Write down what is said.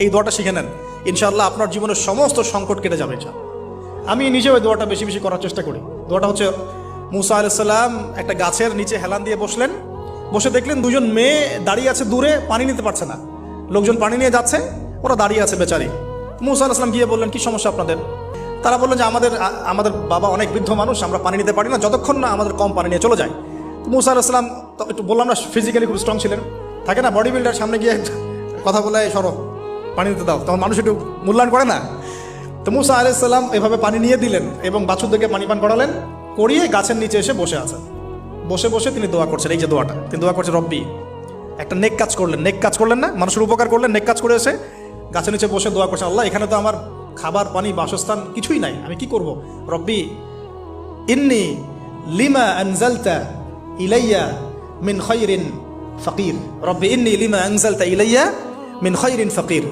এই দোয়াটা শিখে নেন, ইনশাআল্লাহ আপনার জীবনের সমস্ত সংকট কেটে যাবে। আমি নিজেও এই দোয়াটা বেশি বেশি করার চেষ্টা করি। দোয়াটা হচ্ছে, মুসা আলাইহিস সালাম একটা গাছের নিচে হেলান দিয়ে বসলেন, বসে দেখলেন দুজন মেয়ে দাঁড়িয়ে আছে দূরে, পানি নিতে পারছে না, লোকজন পানি নিয়ে যাচ্ছে, ওরা দাঁড়িয়ে আছে বেচারি। মুসা আলাইহিস সালাম গিয়ে বললেন, কি সমস্যা আপনাদের? তারা বললেন যে আমাদের বাবা অনেক বৃদ্ধ মানুষ, আমরা পানি নিতে পারি না যতক্ষণ না আমাদের কম পানি নিয়ে চলে যায়। তো মুসা আলাইহিস সালাম একটু বললাম না, ফিজিক্যালি খুব স্ট্রং ছিলেন, থাকে না বডি বিল্ডার, সামনে গিয়ে কথা বলে সরো পানি দিতে দাও, তখন মানুষ একটু মূল্যায়ন করে না। তো মুসা আলাইহিস সালাম এভাবে পানি নিয়ে দিলেন এবং বাছুরদেরকে পানি পান করালেন, করিয়ে গাছের নিচে এসে বসে আছেন। বসে বসে তিনি দোয়া করছেন, এই যে দোয়াটা তিনি দোয়া করছেন, রব্বি, একটা নেক কাজ করলেন না, মানুষের উপকার করলেন, নেক কাজ করে এসে গাছের নিচে বসে দোয়া করছেন, আল্লাহ এখানে তো আমার খাবার পানি বাসস্থান কিছুই নাই, আমি কি করব? রব্বি ইন্নি লিমা আনজালতা ইলাইয়া মিন খায়রিন ফাকির, রব্বি ইন্নি লিমা আনজালতা ইলাইয়া মিন খায়রিন ফাকির।